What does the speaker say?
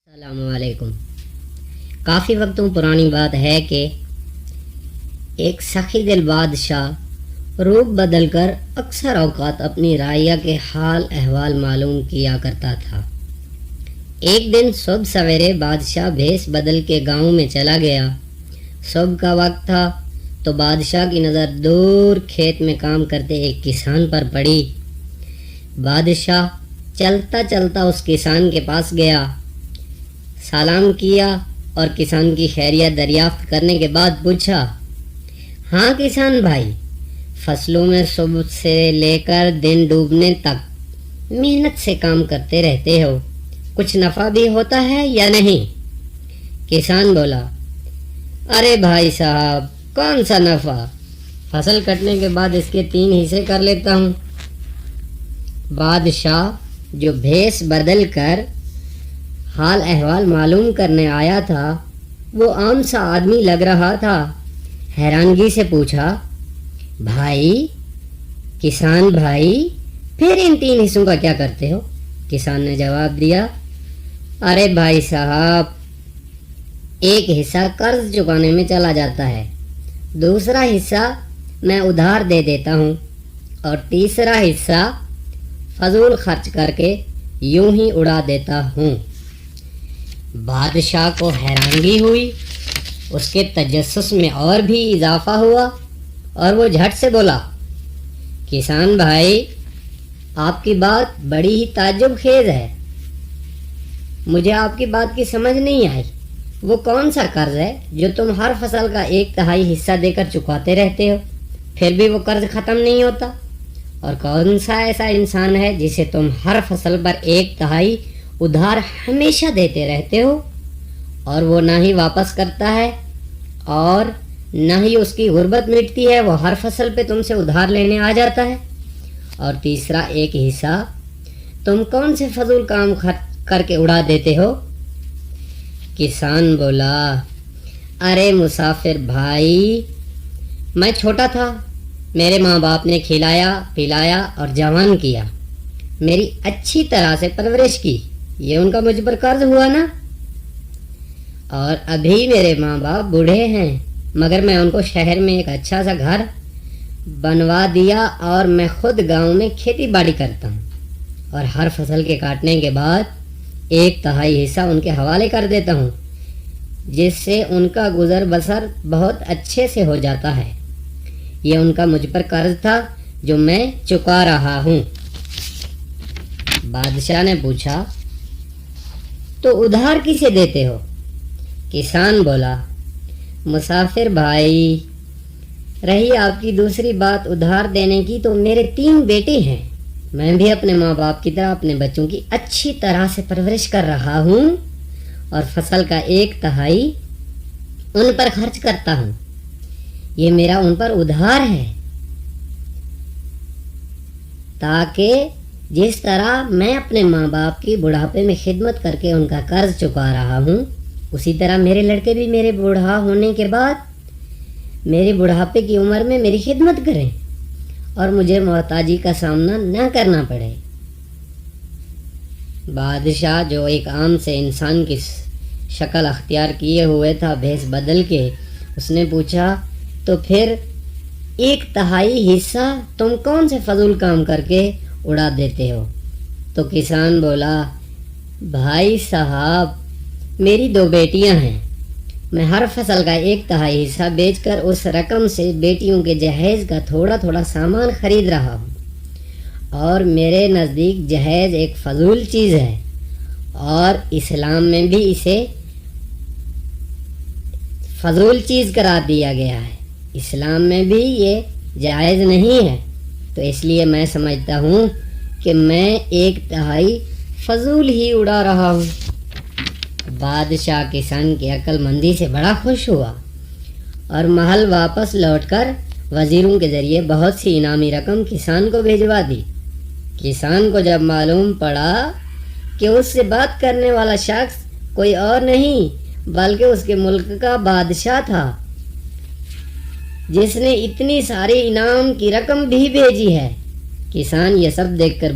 السلام علیکم۔ کافی وقتوں پرانی بات ہے کہ ایک سخی دل بادشاہ روپ بدل کر اکثر اوقات اپنی رعیہ کے حال احوال معلوم کیا کرتا تھا۔ ایک دن صبح سویرے بادشاہ بھیس بدل کے گاؤں میں چلا گیا۔ صبح کا وقت تھا تو بادشاہ کی نظر دور کھیت میں کام کرتے ایک کسان پر پڑی۔ بادشاہ چلتا چلتا اس کسان کے پاس گیا، سلام کیا اور کسان کی خیریت دریافت کرنے کے بعد پوچھا، ہاں کسان بھائی، فصلوں میں صبح سے لے کر دن ڈوبنے تک محنت سے کام کرتے رہتے ہو، کچھ نفع بھی ہوتا ہے یا نہیں؟ کسان بولا، ارے بھائی صاحب، کون سا نفع؟ فصل کٹنے کے بعد اس کے 3 حصے کر لیتا ہوں۔ بادشاہ جو بھیس بدل کر حال احوال معلوم کرنے آیا تھا وہ عام سا آدمی لگ رہا تھا۔ حیرانگی سے پوچھا، بھائی، کسان بھائی، پھر ان 3 حصوں کا کیا کرتے ہو؟ کسان نے جواب دیا، ارے بھائی صاحب، ایک حصہ قرض چکانے میں چلا جاتا ہے، دوسرا حصہ میں ادھار دے دیتا ہوں اور تیسرا حصہ فضول خرچ کر کے یوں ہی اڑا دیتا ہوں۔ بادشاہ کو حیرانگی ہوئی، اس کے تجسس میں اور بھی اضافہ ہوا اور وہ جھٹ سے بولا، کسان بھائی، آپ کی بات بڑی ہی تعجب خیز ہے، مجھے آپ کی بات کی سمجھ نہیں آئی۔ وہ کون سا قرض ہے جو تم ہر فصل کا 1/3 حصہ دے کر چکاتے رہتے ہو، پھر بھی وہ قرض ختم نہیں ہوتا؟ اور کون سا ایسا انسان ہے جسے تم ہر فصل پر 1/3 ادھار ہمیشہ دیتے رہتے ہو اور وہ نہ ہی واپس کرتا ہے اور نہ ہی اس کی غربت مٹتی ہے، وہ ہر فصل پہ تم سے ادھار لینے آ جاتا ہے؟ اور تیسرا 1 حصہ تم کون سے فضول کام کر کے اڑا دیتے ہو؟ کسان بولا، ارے مسافر بھائی، میں چھوٹا تھا، میرے ماں باپ نے کھلایا پلایا اور جوان کیا، میری اچھی طرح سے پرورش کی، یہ ان کا مجھ پر قرض ہوا نا؟ اور ابھی میرے ماں باپ بوڑھے ہیں مگر میں ان کو شہر میں ایک اچھا سا گھر بنوا دیا اور میں خود گاؤں میں کھیتی باڑی کرتا ہوں اور ہر فصل کے کاٹنے کے بعد 1/3 حصہ ان کے حوالے کر دیتا ہوں، جس سے ان کا گزر بسر بہت اچھے سے ہو جاتا ہے۔ یہ ان کا مجھ پر قرض تھا جو میں چکا رہا ہوں۔ بادشاہ نے پوچھا، تو ادھار کسے دیتے ہو؟ کسان بولا، مسافر بھائی، رہی آپ کی دوسری بات ادھار دینے کی، تو میرے 3 بیٹے ہیں، میں بھی اپنے ماں باپ کی طرح اپنے بچوں کی اچھی طرح سے پرورش کر رہا ہوں اور فصل کا 1/3 ان پر خرچ کرتا ہوں، یہ میرا ان پر ادھار ہے، تاکہ جس طرح میں اپنے ماں باپ کی بڑھاپے میں خدمت کر کے ان کا قرض چکا رہا ہوں، اسی طرح میرے لڑکے بھی میرے بوڑھا ہونے کے بعد میری بڑھاپے کی عمر میں میری خدمت کریں اور مجھے محتاجی کا سامنا نہ کرنا پڑے۔ بادشاہ جو ایک عام سے انسان کی شکل اختیار کیے ہوئے تھا بھیس بدل کے، اس نے پوچھا، تو پھر 1/3 حصہ تم کون سے فضول کام کر کے اڑا دیتے ہو؟ تو کسان بولا، بھائی صاحب، میری 2 بیٹیاں ہیں، میں ہر فصل کا 1/3 حصہ بیچ کر اس رقم سے بیٹیوں کے جہیز کا تھوڑا تھوڑا سامان خرید رہا ہوں، اور میرے نزدیک جہیز ایک فضول چیز ہے اور اسلام میں بھی اسے فضول چیز قرار دیا گیا ہے، اسلام میں بھی یہ جائز نہیں ہے، تو اس لیے میں سمجھتا ہوں کہ میں 1/3 فضول ہی اڑا رہا ہوں۔ بادشاہ کسان کی عقل مندی سے بڑا خوش ہوا اور محل واپس لوٹ کر وزیروں کے ذریعے بہت سی انعامی رقم کسان کو بھیجوا دی۔ کسان کو جب معلوم پڑا کہ اس سے بات کرنے والا شخص کوئی اور نہیں بلکہ اس کے ملک کا بادشاہ تھا، جس نے اتنی ساری انعام کی رقم بھی بھیجی ہے، کسان یہ سب دیکھ کر